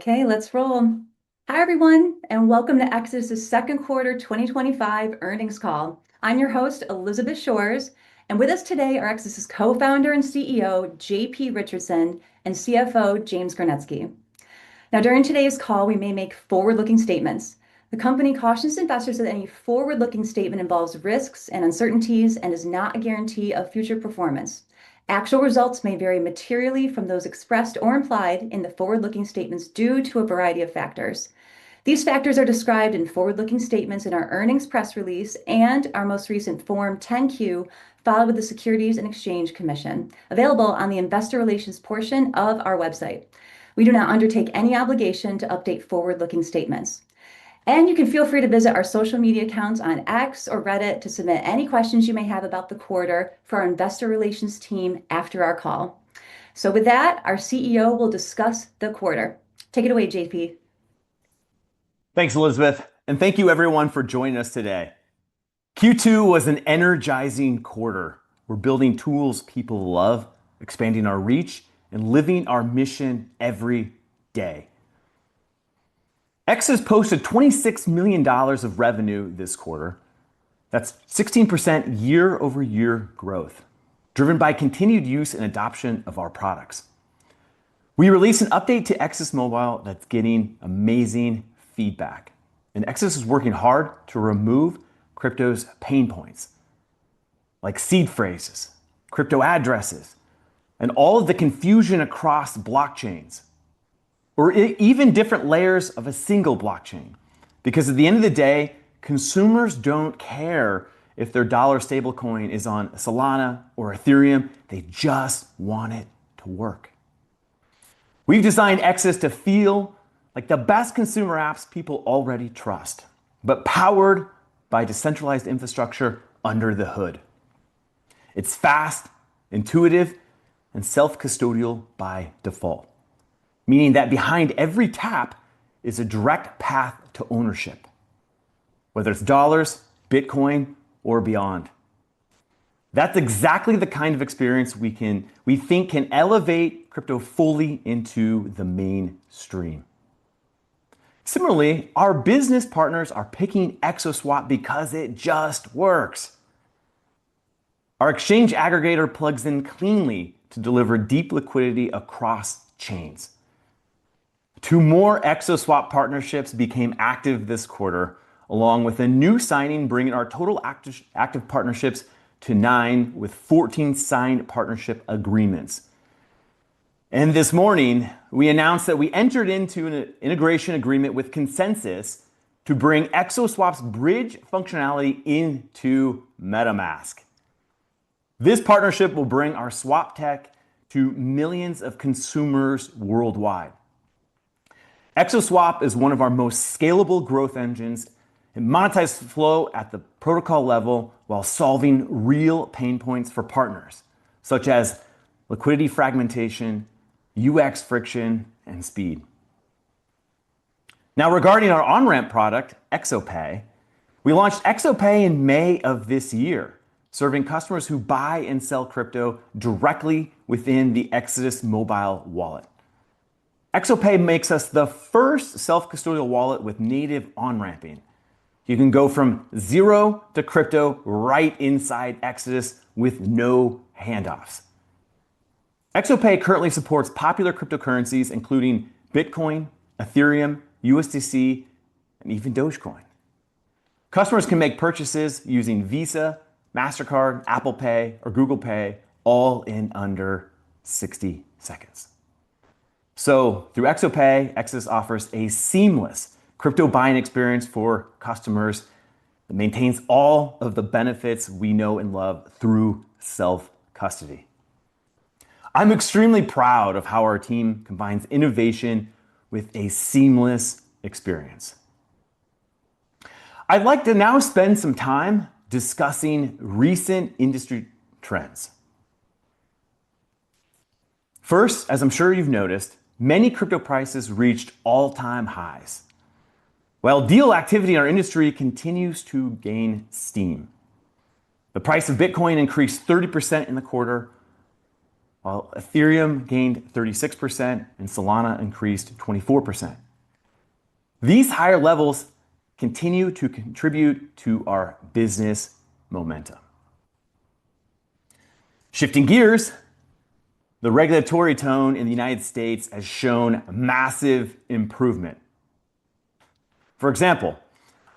Okay, let's roll. Hi, everyone, and welcome to Exodus's second quarter 2025 earnings call. I'm your host, Elizabeth Shores, and with us today are Exodus's co-founder and CEO, JP Richardson, and CFO, James Garnetsky. Now, during today's call, we may make forward-looking statements. The company cautions investors that any forward-looking statement involves risks and uncertainties and is not a guarantee of future performance. Actual results may vary materially from those expressed or implied in the forward-looking statements due to a variety of factors. These factors are described in forward-looking statements in our earnings press release and our most recent Form 10-Q filed with the Securities and Exchange Commission, available on the investor relations portion of our website. We do not undertake any obligation to update forward-looking statements. And you can feel free to visit our social media accounts on X or Reddit to submit any questions you may have about the quarter for our investor relations team after our call. So with that, our CEO will discuss the quarter. Take it away, JP. Thanks, Elizabeth, and thank you everyone for joining us today. Q2 was an energizing quarter. We're building tools people love, expanding our reach, and living our mission every day. Exodus posted $26 million of revenue this quarter. That's 16% year-over-year growth, driven by continued use and adoption of our products. We released an update to Exodus Mobile that's getting amazing feedback, and Exodus is working hard to remove crypto's pain points, like seed phrases, crypto addresses, and all of the confusion across blockchains, or even different layers of a single blockchain. Because at the end of the day, consumers don't care if their dollar stablecoin is on Solana or Ethereum. They just want it to work. We've designed Exodus to feel like the best consumer apps people already trust, but powered by decentralized infrastructure under the hood. It's fast, intuitive, and self-custodial by default, meaning that behind every tap is a direct path to ownership, whether it's dollars, Bitcoin, or beyond. That's exactly the kind of experience we think can elevate crypto fully into the mainstream. Similarly, our business partners are picking EXOSwap because it just works. Our exchange aggregator plugs in cleanly to deliver deep liquidity across chains. Two more EXOSwap partnerships became active this quarter, along with a new signing bringing our total active partnerships to 9 with 14 signed partnership agreements. And this morning, we announced that we entered into an integration agreement with Consensus to bring EXOSwap's bridge functionality into MetaMask. This partnership will bring our swap tech to millions of consumers worldwide. EXOSwap is one of our most scalable growth engines. It monetizes flow at the protocol level while solving real pain points for partners, such as liquidity fragmentation, UX friction, and speed. Now, regarding our on-ramp product, ExoPay, we launched ExoPay in May of this year, serving customers who buy and sell crypto directly within the Exodus mobile wallet. ExoPay makes us the first self-custodial wallet with native on-ramping. You can go from zero to crypto right inside Exodus with no handoffs. ExoPay currently supports popular cryptocurrencies, including Bitcoin, Ethereum, USDC, and even Dogecoin. Customers can make purchases using Visa, MasterCard, Apple Pay, or Google Pay, all in under 60 seconds. So through ExoPay, Exodus offers a seamless crypto buying experience for customers that maintains all of the benefits we know and love through self-custody. I'm extremely proud of how our team combines innovation with a seamless experience. I'd like to now spend some time discussing recent industry trends. First, as I'm sure you've noticed, many crypto prices reached all-time highs, while deal activity in our industry continues to gain steam. The price of Bitcoin increased 30% in the quarter, while Ethereum gained 36% and Solana increased 24%. These higher levels continue to contribute to our business momentum. Shifting gears, the regulatory tone in the United States has shown massive improvement. For example,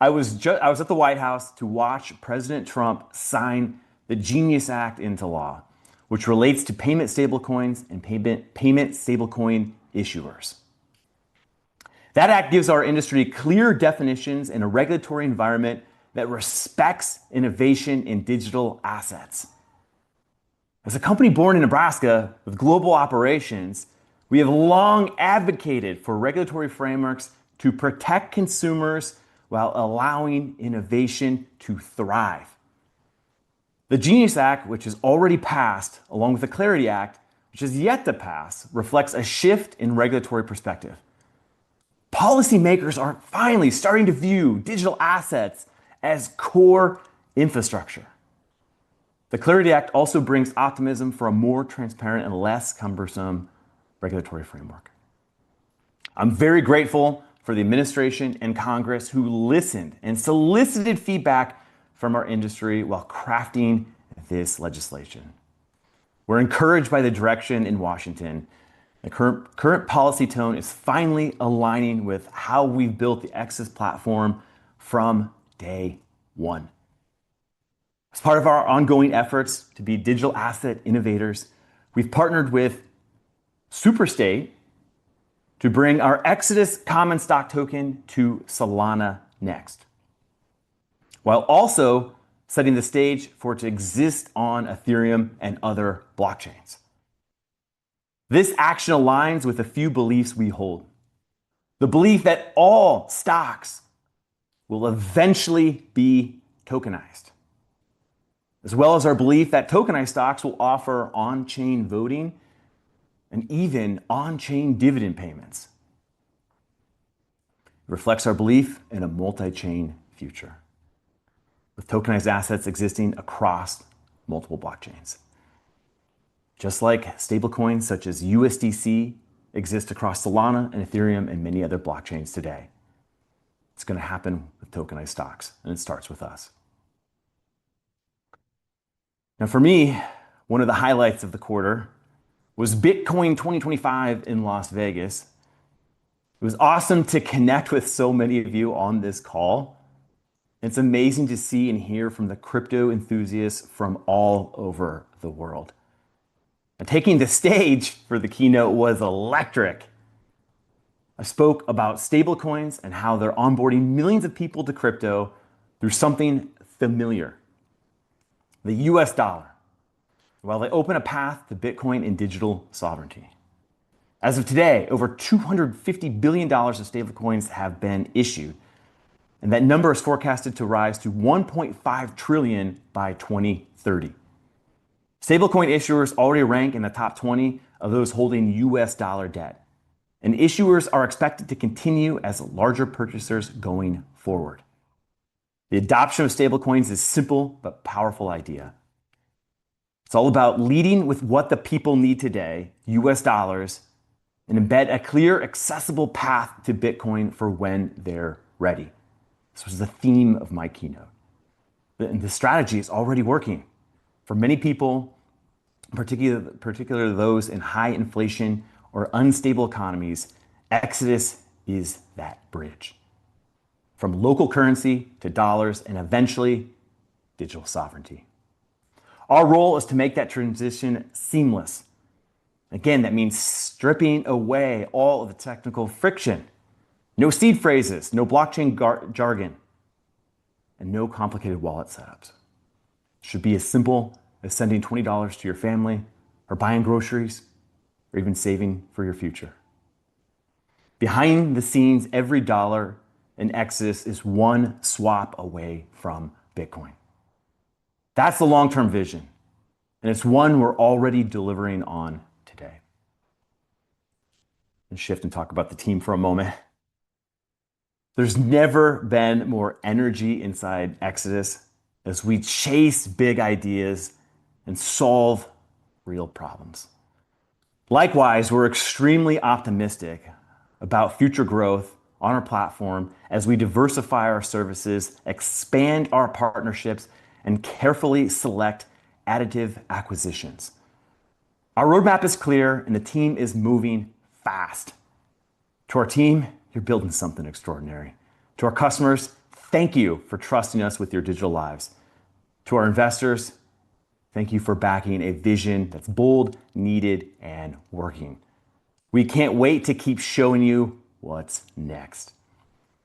I was at the White House to watch President Trump sign the Genius Act into law, which relates to payment stablecoins and payment stablecoin issuers. That act gives our industry clear definitions and a regulatory environment that respects innovation in digital assets. As a company born in Nebraska with global operations, we have long advocated for regulatory frameworks to protect consumers while allowing innovation to thrive. The Genius Act, which has already passed, along with the Clarity Act, which is yet to pass, reflects a shift in regulatory perspective. Policymakers are finally starting to view digital assets as core infrastructure. The Clarity Act also brings optimism for a more transparent and less cumbersome regulatory framework. I'm very grateful for the administration and Congress who listened and solicited feedback from our industry while crafting this legislation. We're encouraged by the direction in Washington. The current policy tone is finally aligning with how we've built the Exodus platform from day one. As part of our ongoing efforts to be digital asset innovators, we've partnered with Superstate to bring our Exodus common stock token to Solana next, while also setting the stage for it to exist on Ethereum and other blockchains. This action aligns with a few beliefs we hold. The belief that all stocks will eventually be tokenized, as well as our belief that tokenized stocks will offer on-chain voting and even on-chain dividend payments. It reflects our belief in a multi-chain future, with tokenized assets existing across multiple blockchains. Just like stablecoins such as USDC exist across Solana and Ethereum and many other blockchains today. It's going to happen with tokenized stocks, and it starts with us. Now, for me, one of the highlights of the quarter was Bitcoin 2025 in Las Vegas. It was awesome to connect with so many of you on this call. It's amazing to see and hear from the crypto enthusiasts from all over the world. And taking the stage for the keynote was electric. I spoke about stablecoins and how they're onboarding millions of people to crypto through something familiar, the US dollar, while they open a path to Bitcoin and digital sovereignty. As of today, over $250 billion of stablecoins have been issued, and that number is forecasted to rise to $1.5 trillion by 2030. Stablecoin issuers already rank in the top 20 of those holding US dollar debt, and issuers are expected to continue as larger purchasers going forward. The adoption of stablecoins is a simple but powerful idea. It's all about leading with what the people need today, US dollars, and embed a clear, accessible path to Bitcoin for when they're ready. This was the theme of my keynote. And the strategy is already working. For many people, particularly those in high inflation or unstable economies, Exodus is that bridge. From local currency to dollars and eventually digital sovereignty. Our role is to make that transition seamless. Again, that means stripping away all of the technical friction. No seed phrases, no blockchain jargon, and no complicated wallet setups. It should be as simple as sending $20 to your family, or buying groceries, or even saving for your future. Behind the scenes, every dollar in Exodus is one swap away from Bitcoin. That's the long-term vision, and it's one we're already delivering on today. Let's shift and talk about the team for a moment. There's never been more energy inside Exodus as we chase big ideas and solve real problems. Likewise, we're extremely optimistic about future growth on our platform as we diversify our services, expand our partnerships, and carefully select additive acquisitions. Our roadmap is clear and the team is moving fast. To our team, you're building something extraordinary. To our customers, thank you for trusting us with your digital lives. To our investors, thank you for backing a vision that's bold, needed, and working. We can't wait to keep showing you what's next.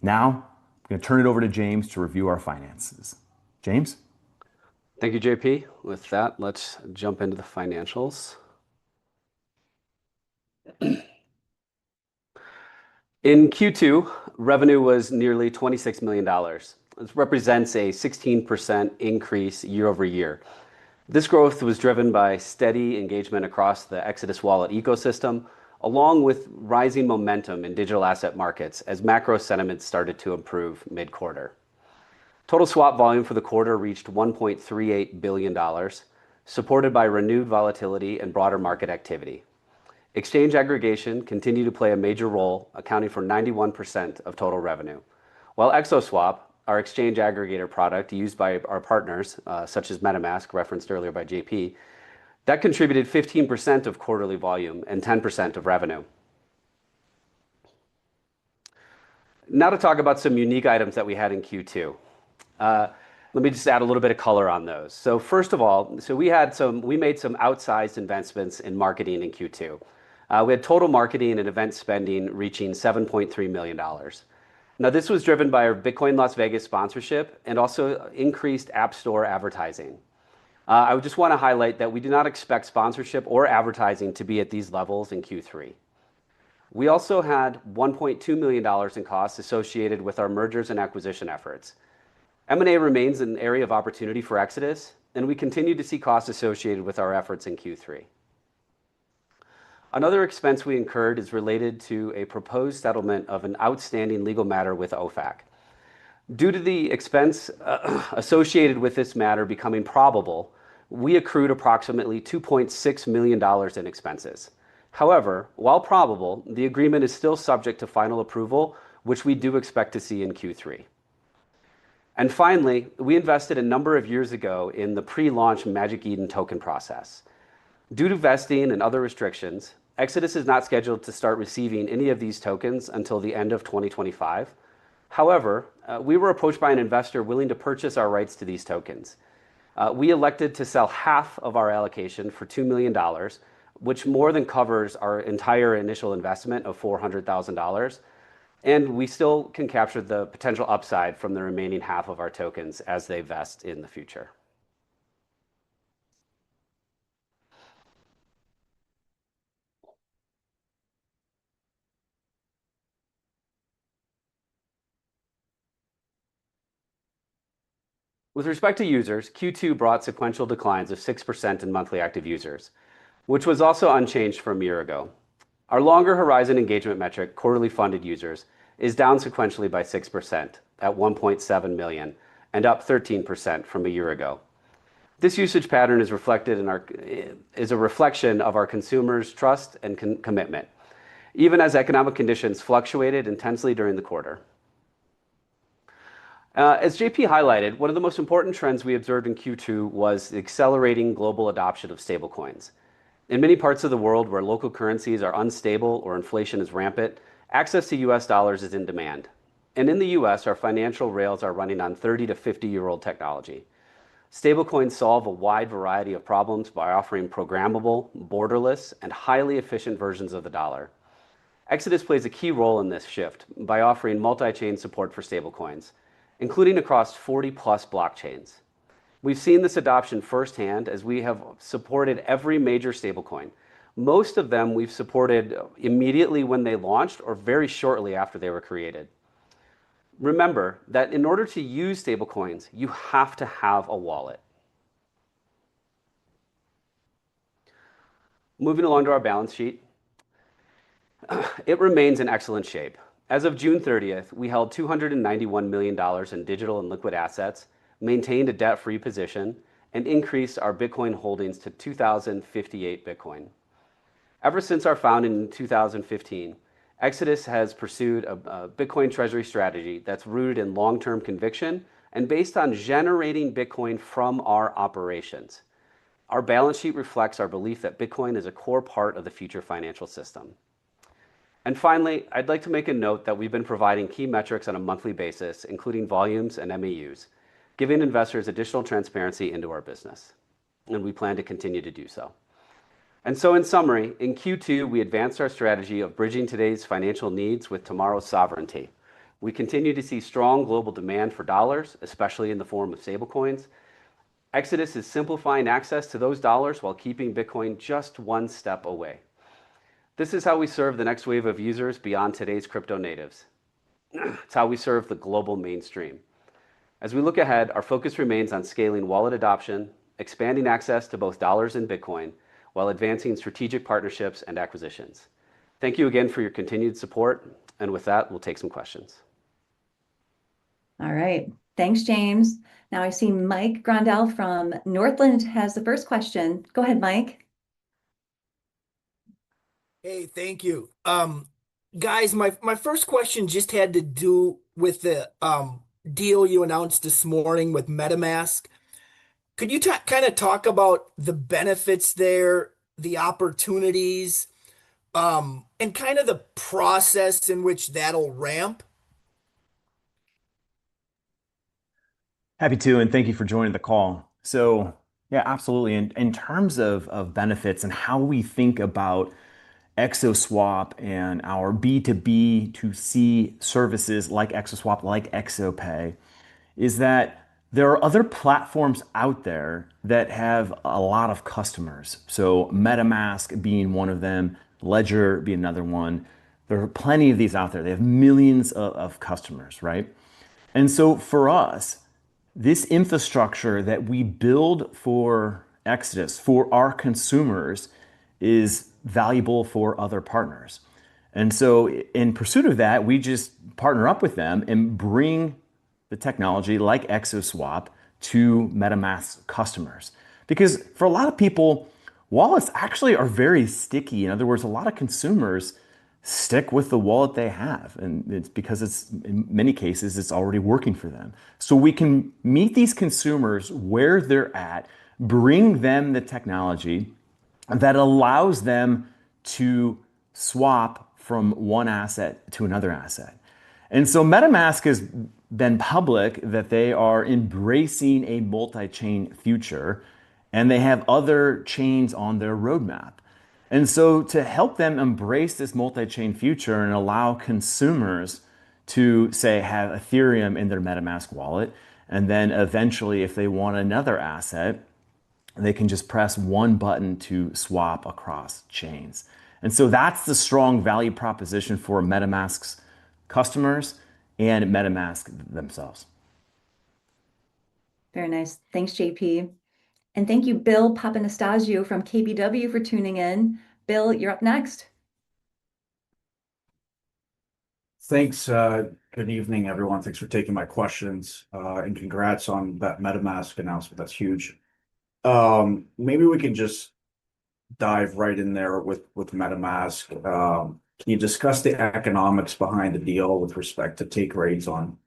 Now, I'm going to turn it over to James to review our finances. James? Thank you, JP. With that, let's jump into the financials. In Q2, revenue was nearly $26 million. This represents a 16% increase year over year. This growth was driven by steady engagement across the Exodus wallet ecosystem, along with rising momentum in digital asset markets as macro sentiment started to improve mid-quarter. Total swap volume for the quarter reached $1.38 billion, supported by renewed volatility and broader market activity. Exchange aggregation continued to play a major role, accounting for 91% of total revenue, while EXOSwap, our exchange aggregator product used by our partners, such as MetaMask, referenced earlier by JP, that contributed 15% of quarterly volume and 10% of revenue. Now to talk about some unique items that we had in Q2. Let me just add a little bit of color on those. So first of all, we made some outsized investments in marketing in Q2. We had total marketing and event spending reaching $7.3 million. Now, this was driven by our Bitcoin Las Vegas sponsorship and also increased App Store advertising. I would just want to highlight that we do not expect sponsorship or advertising to be at these levels in Q3. We also had $1.2 million in costs associated with our mergers and acquisition efforts. M&A remains an area of opportunity for Exodus, and we continue to see costs associated with our efforts in Q3. Another expense we incurred is related to a proposed settlement of an outstanding legal matter with OFAC. Due to the expense associated with this matter becoming probable, we accrued approximately $2.6 million in expenses. However, while probable, the agreement is still subject to final approval, which we do expect to see in Q3. And finally, we invested a number of years ago in the pre-launch Magic Eden token process. Due to vesting and other restrictions, Exodus is not scheduled to start receiving any of these tokens until the end of 2025. However, we were approached by an investor willing to purchase our rights to these tokens. We elected to sell half of our allocation for $2 million, which more than covers our entire initial investment of $400,000, and we still can capture the potential upside from the remaining half of our tokens as they vest in the future. With respect to users, Q2 brought sequential declines of 6% in monthly active users, which was also unchanged from a year ago. Our longer horizon engagement metric, quarterly funded users, is down sequentially by 6% at 1.7 million and up 13% from a year ago. This usage pattern is a reflection of our consumers' trust and commitment, even as economic conditions fluctuated intensely during the quarter. As JP highlighted, one of the most important trends we observed in Q2 was the accelerating global adoption of stablecoins. In many parts of the world where local currencies are unstable or inflation is rampant, access to US dollars is in demand. And in the US, our financial rails are running on 30 to 50-year-old technology. Stablecoins solve a wide variety of problems by offering programmable, borderless, and highly efficient versions of the dollar. Exodus plays a key role in this shift by offering multi-chain support for stablecoins, including across 40-plus blockchains. We've seen this adoption firsthand as we have supported every major stablecoin. Most of them we've supported immediately when they launched or very shortly after they were created. Remember that in order to use stablecoins, you have to have a wallet. Moving along to our balance sheet, it remains in excellent shape. As of June 30th, we held $291 million in digital and liquid assets, maintained a debt-free position, and increased our Bitcoin holdings to 2,058 Bitcoin. Ever since our founding in 2015, Exodus has pursued a Bitcoin treasury strategy that's rooted in long-term conviction and based on generating Bitcoin from our operations. Our balance sheet reflects our belief that Bitcoin is a core part of the future financial system. And finally, I'd like to make a note that we've been providing key metrics on a monthly basis, including volumes and MAUs, giving investors additional transparency into our business. And we plan to continue to do so. And so in summary, in Q2, we advanced our strategy of bridging today's financial needs with tomorrow's sovereignty. We continue to see strong global demand for dollars, especially in the form of stablecoins. Exodus is simplifying access to those dollars while keeping Bitcoin just one step away. This is how we serve the next wave of users beyond today's crypto natives. It's how we serve the global mainstream. As we look ahead, our focus remains on scaling wallet adoption, expanding access to both dollars and Bitcoin, while advancing strategic partnerships and acquisitions. Thank you again for your continued support. And with that, we'll take some questions. All right. Thanks, James. Now I see Mike Grondell from Northland has the first question. Go ahead, Mike. Hey, thank you. Guys, my first question just had to do with the deal you announced this morning with MetaMask. Could you kind of talk about the benefits there, the opportunities, and kind of the process in which that'll ramp? Happy to, and thank you for joining the call. So, yeah, absolutely. In terms of benefits and how we think about ExoSwap and our B2B to C services like ExoSwap, like ExoPay, is that there are other platforms out there that have a lot of customers. So MetaMask being one of them, Ledger being another one. There are plenty of these out there. They have millions of customers, right? And so for us, this infrastructure that we build for Exodus, for our consumers, is valuable for other partners. And so in pursuit of that, we just partner up with them and bring the technology like ExoSwap to MetaMask customers. Because for a lot of people, wallets actually are very sticky. In other words, a lot of consumers stick with the wallet they have. And it's because in many cases, it's already working for them. So we can meet these consumers where they're at, bring them the technology that allows them to swap from one asset to another asset. And so MetaMask has been public that they are embracing a multi-chain future, and they have other chains on their roadmap. And so to help them embrace this multi-chain future and allow consumers to, say, have Ethereum in their MetaMask wallet, and then eventually if they want another asset, they can just press one button to swap across chains. And so that's the strong value proposition for MetaMask's customers and MetaMask themselves. Very nice. Thanks, JP. And thank you, Bill Papanastasio from KBW for tuning in. Bill, you're up next. Thanks. Good evening, everyone. Thanks for taking my questions. And congrats on that MetaMask announcement. That's huge. Maybe we can just dive right in there with MetaMask. Can you discuss the economics behind the deal with respect to take rates on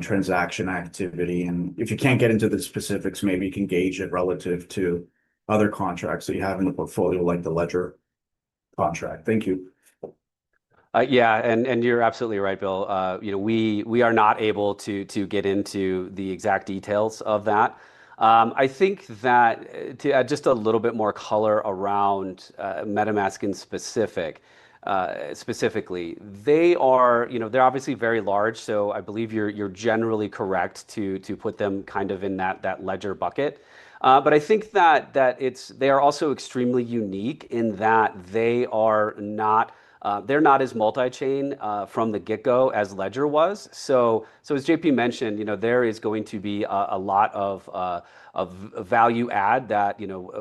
transaction activity? And if you can't get into the specifics, maybe you can gauge it relative to other contracts that you have in the portfolio, like the Ledger contract. Thank you. Yeah, and you're absolutely right, Bill. We are not able to get into the exact details of that. I think that to add just a little bit more color around MetaMask in specifically, they're obviously very large. So I believe you're generally correct to put them kind of in that Ledger bucket. But I think that they are also extremely unique in that they're not as multi-chain from the get-go as Ledger was. So as JP mentioned, there is going to be a lot of value add that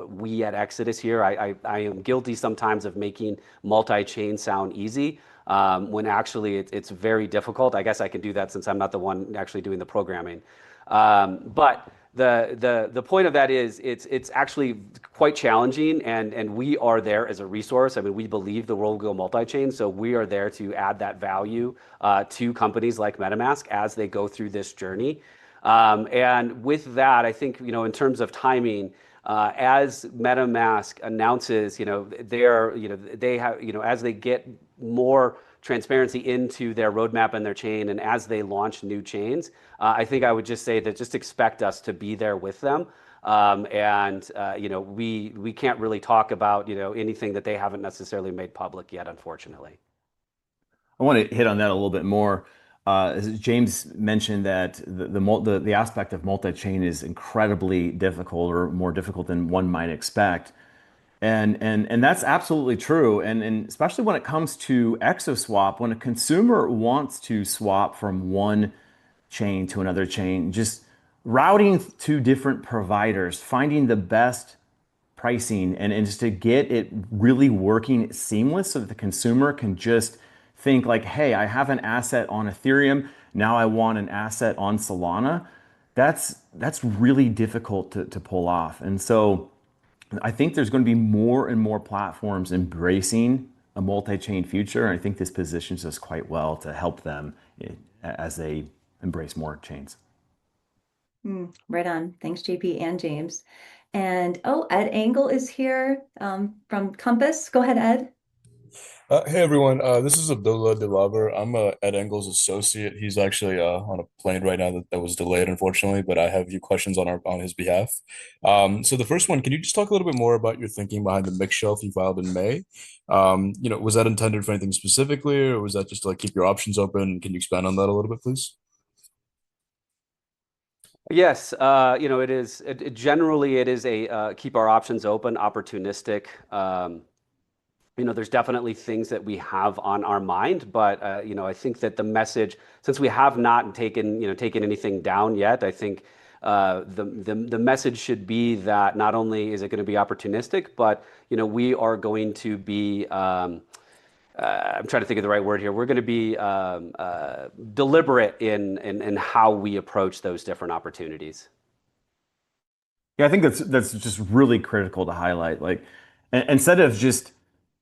we at Exodus here. I am guilty sometimes of making multi-chain sound easy. when actually it's very difficult. I guess I can do that since I'm not the one actually doing the programming. But the point of that is it's actually quite challenging, and we are there as a resource. I mean, we believe the world will go multi-chain, so we are there to add that value to companies like MetaMask as they go through this journey. And with that, I think, in terms of timing, as MetaMask announces, they have, as they get more transparency into their roadmap and their chain, and as they launch new chains, I think I would just say that just expect us to be there with them. We can't really talk about, anything that they haven't necessarily made public yet, unfortunately. I want to hit on that a little bit more. As James mentioned that the aspect of multi-chain is incredibly difficult, or more difficult than one might expect. And that's absolutely true. And especially when it comes to ExoSwap, when a consumer wants to swap from one chain to another chain, just routing to different providers, finding the best pricing, and just to get it really working seamless so that the consumer can just think like, hey, I have an asset on Ethereum, now I want an asset on Solana. That's really difficult to pull off. And so I think there's going to be more and more platforms embracing a multi-chain future. And I think this positions us quite well to help them as they embrace more chains. Right on. Thanks, JP and James. And Ed Engel is here from Compass. Go ahead, Ed. Hey everyone, this is Abdullah Dilaver. I'm Ed Engel's associate. He's actually on a plane right now that was delayed, unfortunately, but I have a few questions on his behalf. So the first one, can you just talk a little bit more about your thinking behind the mix shelf you filed in May? Was that intended for anything specifically, or was that just to like keep your options open? Can you expand on that a little bit, please? Yes, it is. Generally, it is a keep our options open, opportunistic. There's definitely things that we have on our mind, but I think that the message, since we have not taken anything down yet, I think the message should be that not only is it going to be opportunistic, but we are going to be. I'm trying to think of the right word here. We're going to be deliberate in how we approach those different opportunities. Yeah, I think that's just really critical to highlight. Like, instead of just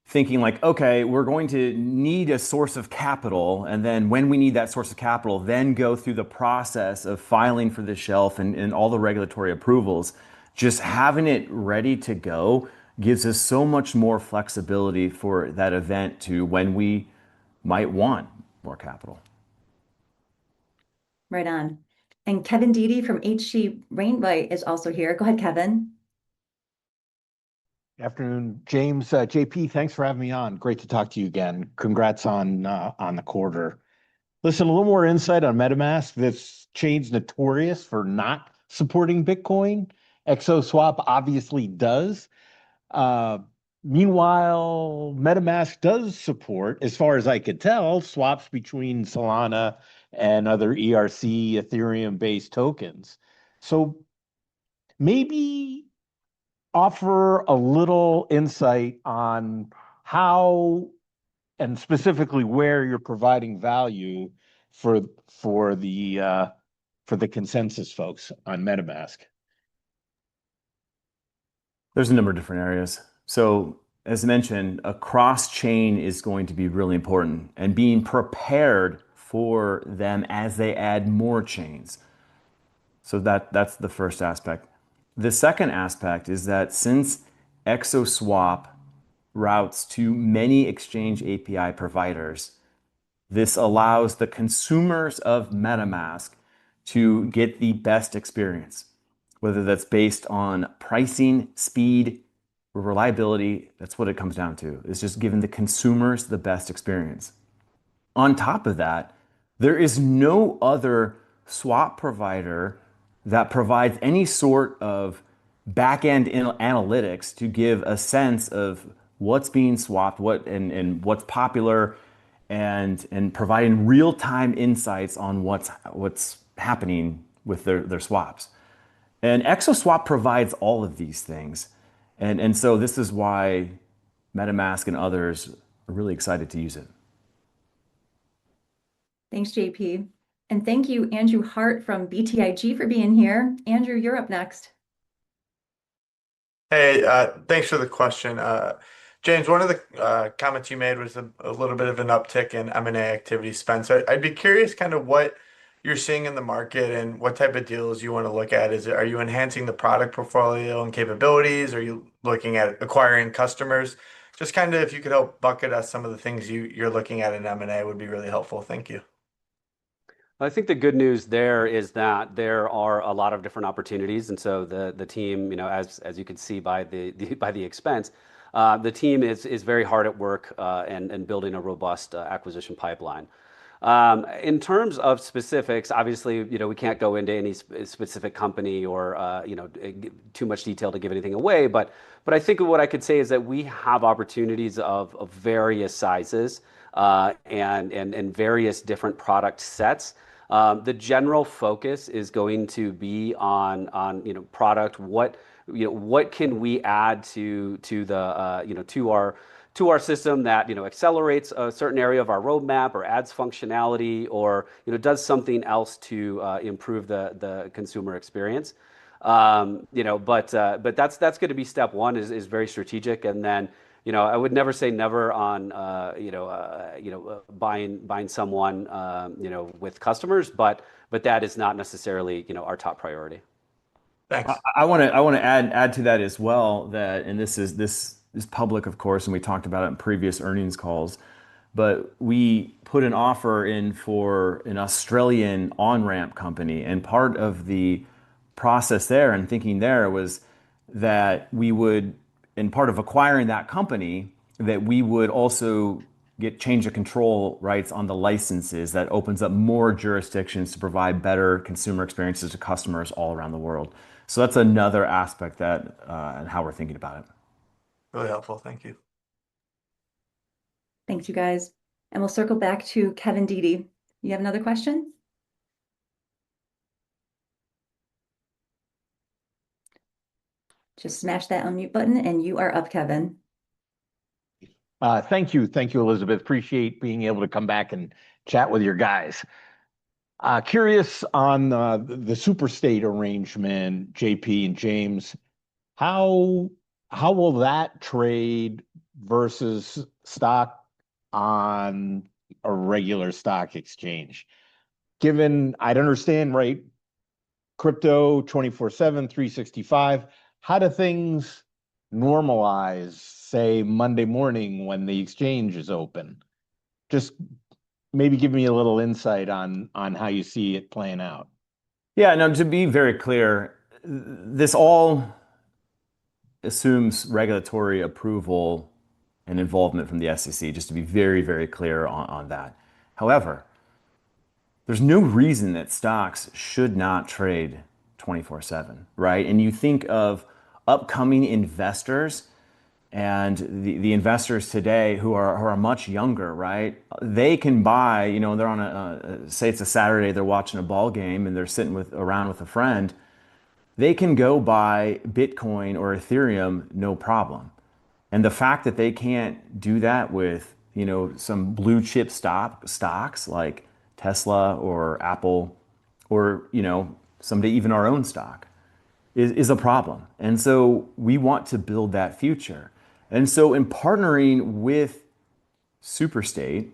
thinking like, okay, we're going to need a source of capital, and then when we need that source of capital, then go through the process of filing for the shelf and all the regulatory approvals. Just having it ready to go gives us so much more flexibility for that event to when we might want more capital. Right on. And Kevin Deedy from HC Wainwright is also here. Go ahead, Kevin. Afternoon, James. JP, thanks for having me on. Great to talk to you again. Congrats on the quarter. Listen, a little more insight on MetaMask. This chain's notorious for not supporting Bitcoin. ExoSwap obviously does. Meanwhile, MetaMask does support, as far as I could tell, swaps between Solana and other ERC Ethereum-based tokens. So maybe offer a little insight on how and specifically where you're providing value for the consensus folks on MetaMask. There's a number of different areas. So as mentioned, a cross chain is going to be really important, and being prepared for them as they add more chains. So that's the first aspect. The second aspect is that since ExoSwap routes to many exchange API providers, this allows the consumers of MetaMask to get the best experience, whether that's based on pricing, speed, or reliability. That's what it comes down to. It's just giving the consumers the best experience. On top of that, there is no other swap provider that provides any sort of back-end analytics to give a sense of what's being swapped, and what's popular, and providing real-time insights on what's happening with their swaps. And ExoSwap provides all of these things. And so this is why MetaMask and others are really excited to use it. Thanks, JP. And thank you, Andrew Hart from BTIG for being here. Andrew, you're up next. Hey, thanks for the question. James, one of the comments you made was a little bit of an uptick in M&A activity spend. So I'd be curious kind of what you're seeing in the market and what type of deals you want to look at. Are you enhancing the product portfolio and capabilities? Are you looking at acquiring customers? Just kind of if you could help bucket us some of the things you're looking at in M&A would be really helpful. Thank you. I think the good news there is that there are a lot of different opportunities, and so the team, as you can see by the expense, the team is very hard at work and building a robust acquisition pipeline. In terms of specifics, obviously, we can't go into any specific company or too much detail to give anything away. But I think what I could say is that we have opportunities of various sizes and various different product sets. The general focus is going to be on product. What can we add to our system that accelerates a certain area of our roadmap or adds functionality or does something else to improve the consumer experience. But that's going to be step one is very strategic, and then I would never say never on buying someone with customers, but that is not necessarily our top priority. Thanks. I want to add to that as well and this is public, of course, and we talked about it in previous earnings calls, but we put an offer in for an Australian on-ramp company, and part of the process there and thinking there was that we would, in part of acquiring that company, that we would also get change of control rights on the licenses. That opens up more jurisdictions to provide better consumer experiences to customers all around the world. So that's another aspect and how we're thinking about it. Really helpful. Thank you. Thanks, you guys. And we'll circle back to Kevin Deedy. You have another question? Just smash that unmute button and you are up, Kevin. Thank you. Thank you, Elizabeth. Appreciate being able to come back and chat with your guys. Curious on the Superstate arrangement, JP and James, how will that trade versus stock on a regular stock exchange? Given I'd understand, right, crypto 24/7, 365, how do things normalize, say, Monday morning when the exchange is open? Just maybe give me a little insight on how you see it playing out. Yeah, no, to be very clear, this all assumes regulatory approval and involvement from the SEC, just to be very, very clear on that. However, there's no reason that stocks should not trade 24/7, right? And you think of upcoming investors and the investors today who are much younger, right? They can buy, they're on say it's a Saturday, they're watching a ball game and they're sitting around with a friend. They can go buy Bitcoin or Ethereum, no problem. And the fact that they can't do that with, some blue chip stocks like Tesla or Apple or, someday even our own stock is a problem. And so we want to build that future. And so in partnering with Superstate,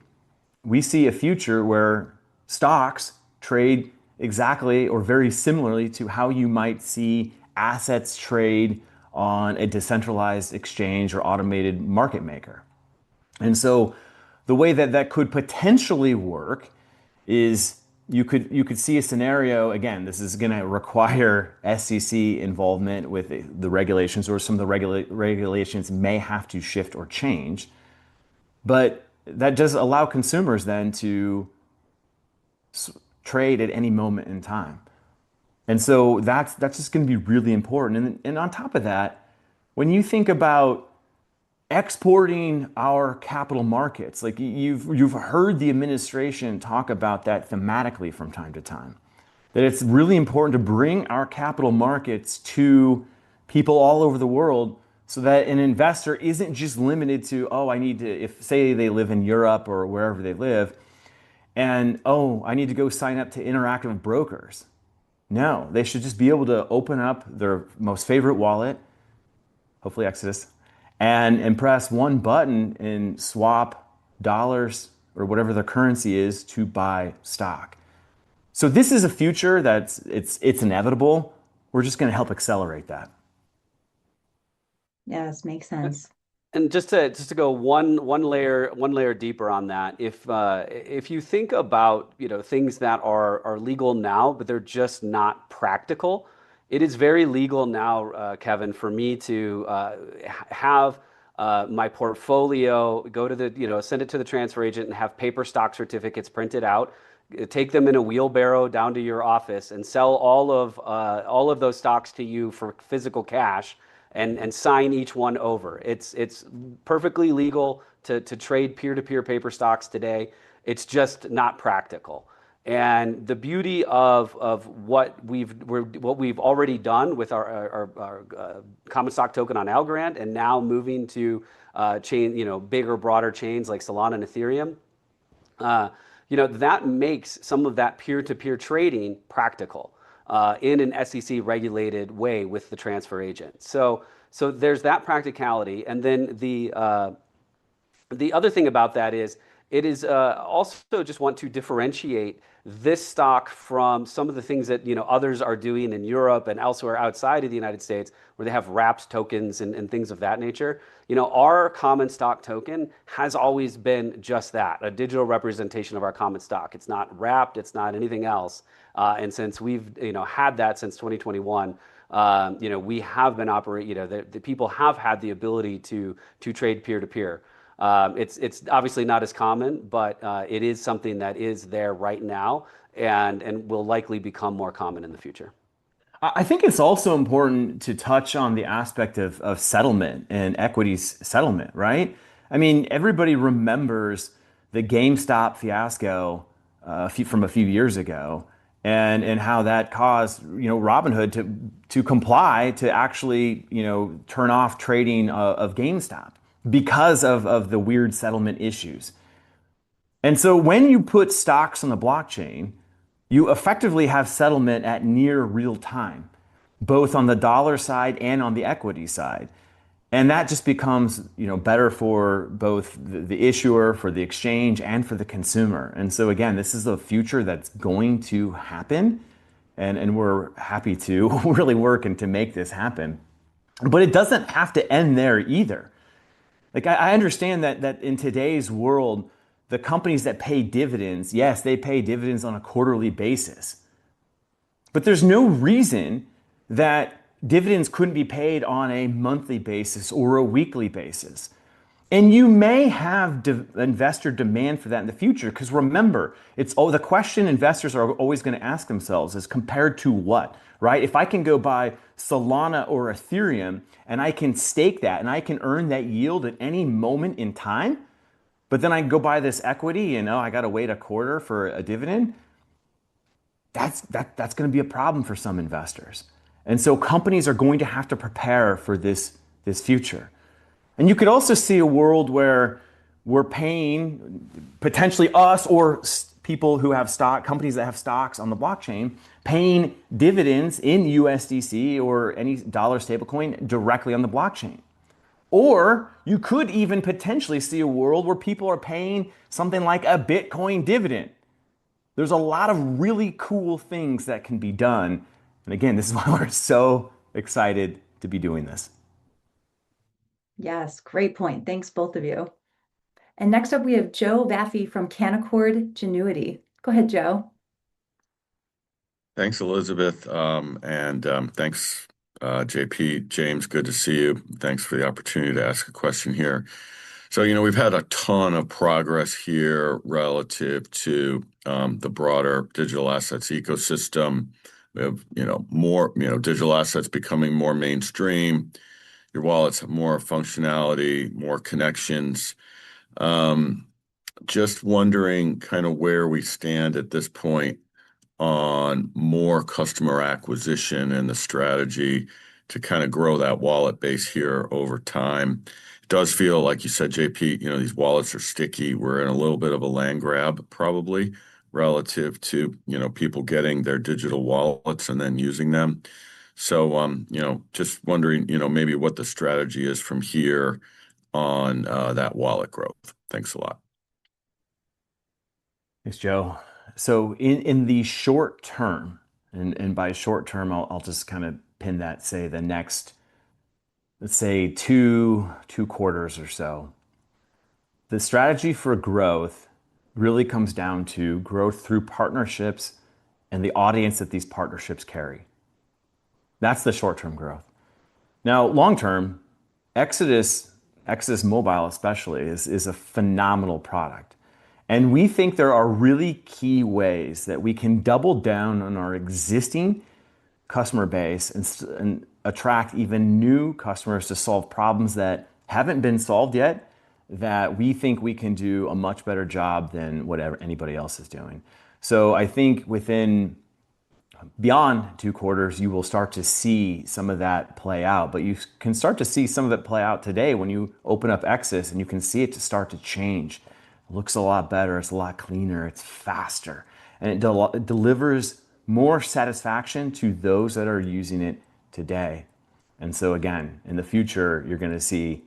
we see a future where stocks trade exactly or very similarly to how you might see assets trade on a decentralized exchange or automated market maker. And so the way that could potentially work is you could see a scenario, again, this is going to require SEC involvement with the regulations, or some of the regulations may have to shift or change, but that does allow consumers then to trade at any moment in time. And so that's just going to be really important. And on top of that, when you think about exporting our capital markets, like you've heard the administration talk about that thematically from time to time, that it's really important to bring our capital markets to people all over the world so that an investor isn't just limited to, I need to, if say they live in Europe or wherever they live, and, oh, I need to go sign up to interactive brokers. No, they should just be able to open up their most favorite wallet, hopefully Exodus, and press one button and swap dollars or whatever the currency is to buy stock. So this is a future it's inevitable. We're just going to help accelerate that. Yes, makes sense. And just to go one layer deeper on that, if you think about things that are legal now, but they're just not practical, it is very legal now, Kevin, for me to have my portfolio go to send it to the transfer agent and have paper stock certificates printed out, take them in a wheelbarrow down to your office and sell all of those stocks to you for physical cash and sign each one over. It's perfectly legal to trade peer-to-peer paper stocks today. It's just not practical. And the beauty of what we've already done with our common stock token on Algorand, and now moving to bigger, broader chains like Solana and Ethereum, that makes some of that peer-to-peer trading practical in an SEC regulated way with the transfer agent. So there's that practicality. And then the other thing about that is it is also just want to differentiate this stock from some of the things that others are doing in Europe and elsewhere outside of the United States, where they have wrapped tokens and things of that nature. Our common stock token has always been just that, a digital representation of our common stock. It's not wrapped, it's not anything else. And since we've had that since 2021, we have been operating. The people have had the ability to trade peer to peer. It's obviously not as common, but it is something that is there right now and will likely become more common in the future. I think it's also important to touch on the aspect of settlement and equities settlement, right? I mean, everybody remembers the GameStop fiasco from a few years ago, and how that caused Robinhood to comply to actually turn off trading of GameStop because of the weird settlement issues. And so when you put stocks on the blockchain, you effectively have settlement at near real time, both on the dollar side and on the equity side. And that just becomes better for both the issuer, for the exchange, and for the consumer. And so again, this is a future that's going to happen, and we're happy to really work and to make this happen. But it doesn't have to end there either. Like I understand that in today's world, the companies that pay dividends, yes, they pay dividends on a quarterly basis. But there's no reason that dividends couldn't be paid on a monthly basis or a weekly basis. And you may have investor demand for that in the future, because remember, the question investors are always going to ask themselves is compared to what, right? If I can go buy Solana or Ethereum and I can stake that and I can earn that yield at any moment in time, but then I can go buy this equity and I got to wait a quarter for a dividend, that's going to be a problem for some investors. And so companies are going to have to prepare for this future. And you could also see a world where we're paying potentially us or people who have companies that have stocks on the blockchain, paying dividends in USDC or any dollar stablecoin directly on the blockchain. Or you could even potentially see a world where people are paying something like a Bitcoin dividend. There's a lot of really cool things that can be done. And again, this is why we're so excited to be doing this. Yes, great point. Thanks, both of you. And next up, we have Joe Vaffy from Canaccord Genuity. Go ahead, Joe. Thanks, Elizabeth. And thanks, JP. James, good to see you. Thanks for the opportunity to ask a question here. So, we've had a ton of progress here relative to the broader digital assets ecosystem. We have, more, digital assets becoming more mainstream. Your wallets have more functionality, more connections. Just wondering kind of where we stand at this point on more customer acquisition and the strategy to kind of grow that wallet base here over time. It does feel like you said, JP, these wallets are sticky. We're in a little bit of a land grab probably relative to, people getting their digital wallets and then using them. So, just wondering, maybe what the strategy is from here on that wallet growth. Thanks a lot. Thanks, Joe. So in the short term, and by short term, I'll just kind of pin that, say the next, let's say two quarters or so. The strategy for growth really comes down to growth through partnerships and the audience that these partnerships carry. That's the short-term growth. Now, long-term, Exodus Mobile especially, is a phenomenal product. And we think there are really key ways that we can double down on our existing customer base and attract even new customers to solve problems that haven't been solved yet, that we think we can do a much better job than whatever anybody else is doing. So I think beyond 2 quarters, you will start to see some of that play out. But you can start to see some of it play out today when you open up Exodus, and you can see it to start to change. It looks a lot better, it's a lot cleaner, it's faster, and it delivers more satisfaction to those that are using it today. And so again, in the future, you're going to see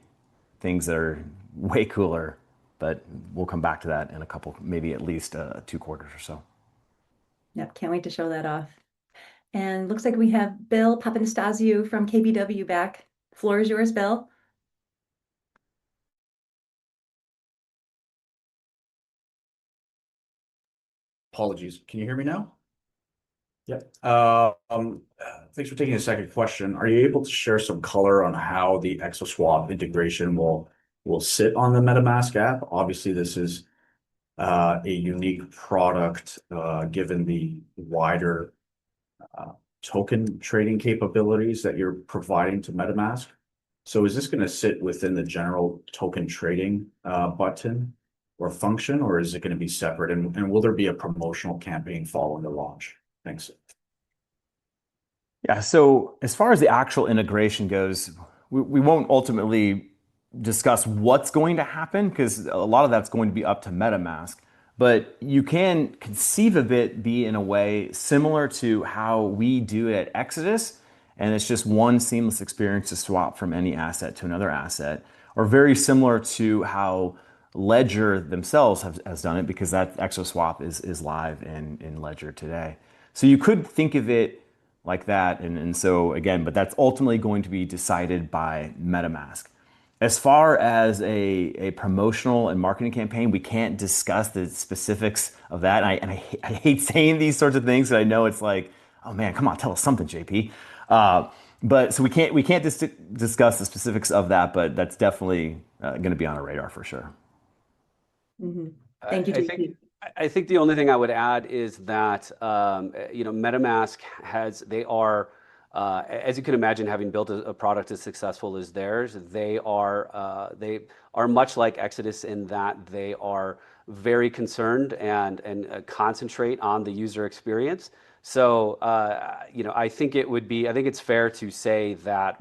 things that are way cooler, but we'll come back to that in a couple, maybe at least 2 quarters or so. Yep, can't wait to show that off. And looks like we have Bill Papanastasiou from KBW back. Floor is yours, Bill. Apologies. Can you hear me now? Yep. Thanks for taking a second question. Are you able to share some color on how the ExoSwap integration will sit on the MetaMask app? Obviously, this is a unique product given the wider token trading capabilities that you're providing to MetaMask. So is this going to sit within the general token trading button or function, or is it going to be separate? And will there be a promotional campaign following the launch? Thanks. Yeah, so as far as the actual integration goes, we won't ultimately discuss what's going to happen because a lot of that's going to be up to MetaMask. But you can conceive of it be in a way similar to how we do it at Exodus, and it's just one seamless experience to swap from any asset to another asset, or very similar to how Ledger themselves has done it, because that ExoSwap is live in Ledger today. So you could think of it like that, and so again, but that's ultimately going to be decided by MetaMask. As far as a promotional and marketing campaign, we can't discuss the specifics of that. And I hate saying these sorts of things, because I know it's like, oh man, come on, tell us something, JP. But so we can't discuss the specifics of that, but that's definitely going to be on our radar for sure. Mm-hmm. Thank you, JP. I think the only thing I would add is that MetaMask as you can imagine, having built a product as successful as theirs, they are much like Exodus in that they are very concerned and concentrate on the user experience. So I think it's fair to say that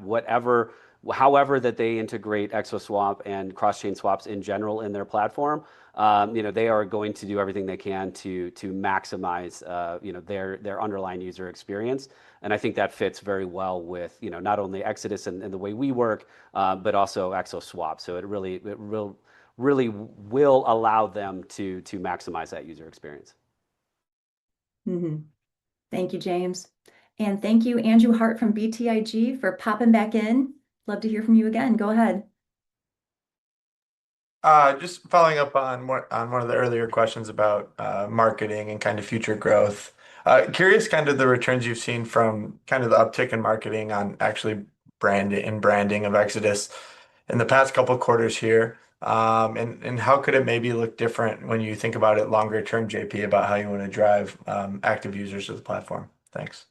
however that they integrate ExoSwap and cross-chain swaps in general in their platform, they are going to do everything they can to maximize their underlying user experience. And I think that fits very well with not only Exodus and the way we work, but also ExoSwap. So it really will allow them to maximize that user experience. Mm-hmm. Thank you, James. And thank you, Andrew Hart from BTIG, for popping back in. Love to hear from you again. Go ahead. Just following up on one of the earlier questions about marketing and kind of future growth. Curious kind of the returns you've seen from kind of the uptick in marketing on actually branding of Exodus in the past couple of quarters here. And how could it maybe look different when you think about it longer term, JP, about how you want to drive active users to the platform? Thanks.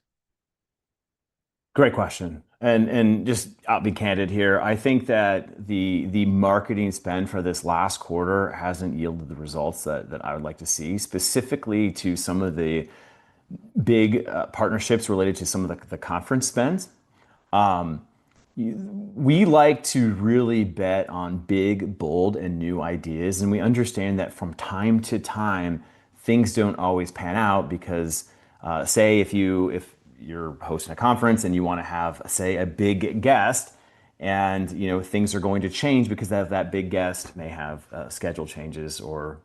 Great question. And just I'll be candid here. I think that the marketing spend for this last quarter hasn't yielded the results that I would like to see, specifically to some of the big partnerships related to some of the conference spends. We like to really bet on big, bold, and new ideas, and we understand that from time to time, things don't always pan out because, say, if you're hosting a conference and you want to have, say, a big guest, and things are going to change because of that big guest may have schedule changes or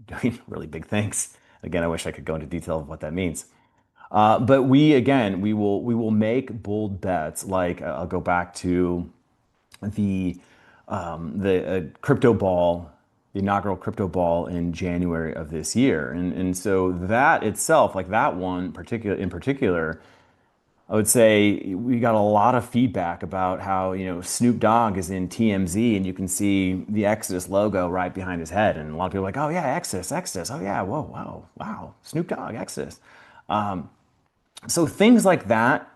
doing really big things. Again, I wish I could go into detail of what that means. But we will make bold bets. Like I'll go back to the crypto ball, the inaugural crypto ball in January of this year, and so that itself, like that one in particular, I would say we got a lot of feedback about how Snoop Dogg is in TMZ and you can see the Exodus logo right behind his head, and a lot of people are like, oh yeah, Exodus, oh yeah, whoa, wow, Snoop Dogg, Exodus. So things like that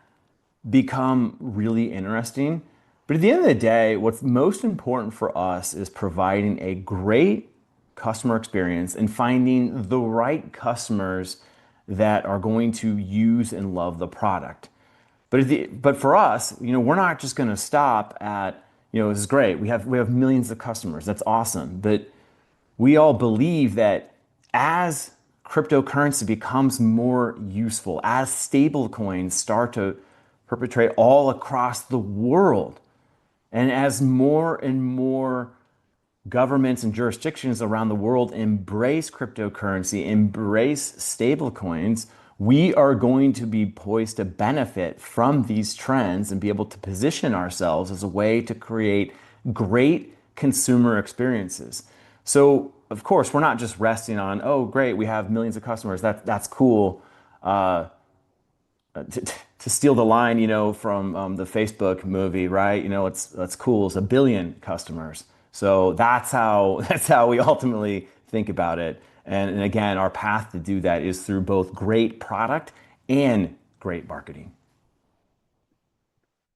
become really interesting. But at the end of the day, what's most important for us is providing a great customer experience and finding the right customers that are going to use and love the product. But for us, we're not just going to stop at, this is great. We have millions of customers. That's awesome. But we all believe that as cryptocurrency becomes more useful, as stable coins start to perpetrate all across the world, and as more and more governments and jurisdictions around the world embrace cryptocurrency, embrace stablecoins, we are going to be poised to benefit from these trends and be able to position ourselves as a way to create great consumer experiences. So, of course, we're not just resting on, oh, great, we have millions of customers. That's cool. To steal the line, from the Facebook movie, right? It's cool. It's 1 billion customers. So that's how we ultimately think about it. And again, our path to do that is through both great product and great marketing.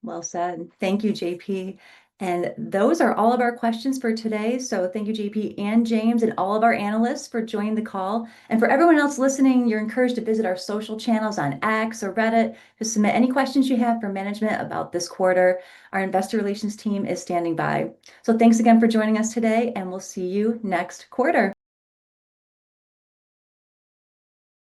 Well said. Thank you, JP. And those are all of our questions for today. So thank you, JP and James, and all of our analysts for joining the call. And for everyone else listening, you're encouraged to visit our social channels on X or Reddit to submit any questions you have for management about this quarter. Our investor relations team is standing by. So thanks again for joining us today, and we'll see you next quarter.